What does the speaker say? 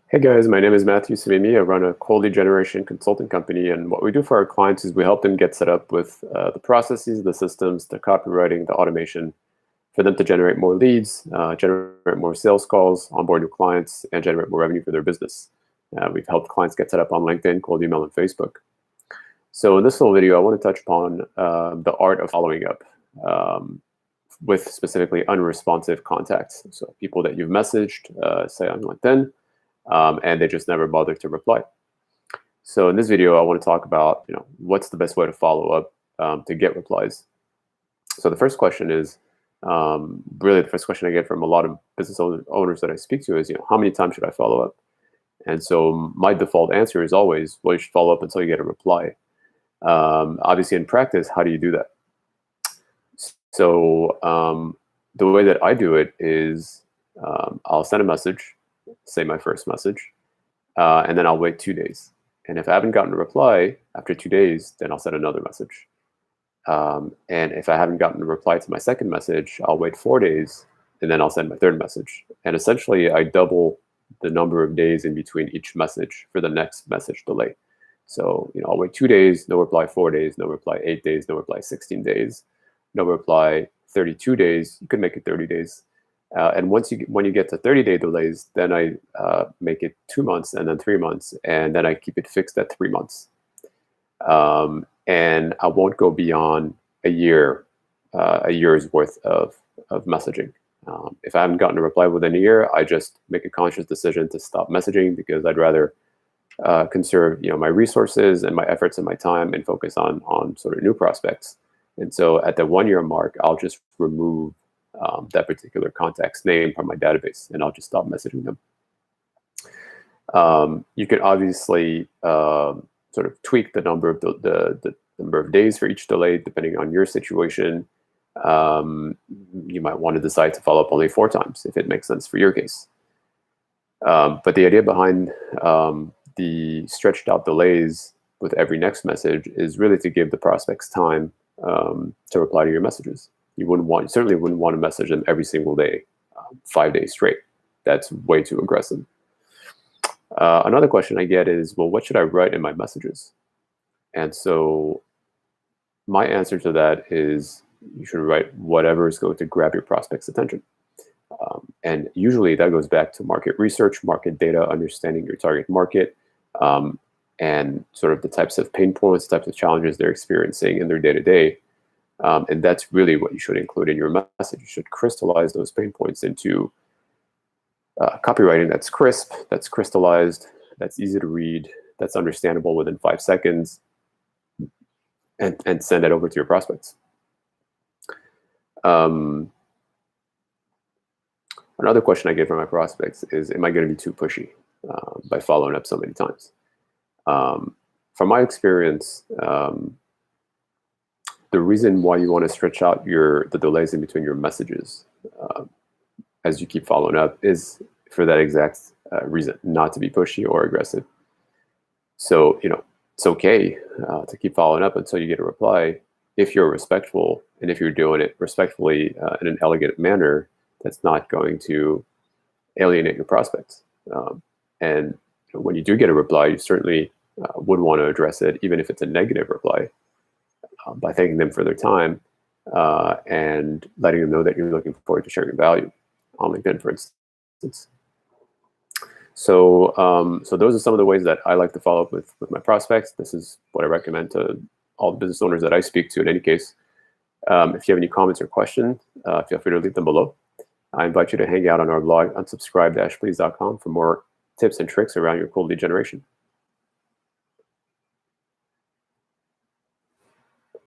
Hey guys, my name is Matthew Savimi. I run a cold lead generation consulting company, and what we do for our clients is we help them get set up with the processes, the systems, the copywriting, the automation for them to generate more leads, generate more sales calls, onboard new clients, and generate more revenue for their business. We've helped clients get set up on LinkedIn, cold email, and Facebook. So in this little video, I want to touch upon the art of following up with specifically unresponsive contacts. So people that you've messaged, say on LinkedIn, and they just never bothered to reply. So in this video, I want to talk about, what's the best way to follow up to get replies. So the first question is, really the first question I get from a lot of business owners that I speak to is, how many times should I follow up? And so my default answer is always, well, you should follow up until you get a reply. Obviously, in practice, how do you do that? So the way that I do it is I'll send a message, say my first message, and then I'll wait 2 days. And if I haven't gotten a reply after 2 days, then I'll send another message. And if I haven't gotten a reply to my second message, I'll wait 4 days, and then I'll send my third message. And essentially, I double the number of days in between each message for the next message delay. So, I'll wait 2 days, no reply 4 days, no reply 8 days, no reply 16 days, no reply 32 days. You could make it 30 days. And when you get to 30-day delays, then I make it 2 months and then 3 months, and then I keep it fixed at 3 months. And I won't go beyond a year's worth of messaging. If I haven't gotten a reply within a year, I just make a conscious decision to stop messaging because I'd rather conserve my resources and my efforts and my time and focus on sort of new prospects. And so at the 1 year mark, I'll just remove that particular contact's name from my database, and I'll just stop messaging them. You can obviously sort of tweak the number of the number of days for each delay depending on your situation. You might want to decide to follow up only 4 times if it makes sense for your case. But the idea behind the stretched out delays with every next message is really to give the prospects time to reply to your messages. You certainly wouldn't want to message them every single day, 5 days straight. That's way too aggressive. Another question I get is, well, what should I write in my messages? And so my answer to that is you should write whatever is going to grab your prospect's attention. And usually that goes back to market research, market data, understanding your target market, and sort of the types of pain points, types of challenges they're experiencing in their day-to-day. And that's really what you should include in your message. You should crystallize those pain points into copywriting that's crisp, that's crystallized, that's easy to read, that's understandable within 5 seconds, and send that over to your prospects. Another question I get from my prospects is, am I going to be too pushy by following up so many times? From my experience, the reason why you want to stretch out the delays in between your messages as you keep following up is for that exact reason, not to be pushy or aggressive. So, it's okay to keep following up until you get a reply if you're respectful and if you're doing it respectfully in an elegant manner that's not going to alienate your prospects. And when you do get a reply, you certainly would want to address it, even if it's a negative reply, by thanking them for their time and letting them know that you're looking forward to sharing value on LinkedIn, for instance. So those are some of the ways that I like to follow up with my prospects. This is what I recommend to all the business owners that I speak to in any case. If you have any comments or questions, feel free to leave them below. I invite you to hang out on our blog, unsubscribe-please.com, for more tips and tricks around your cold lead generation.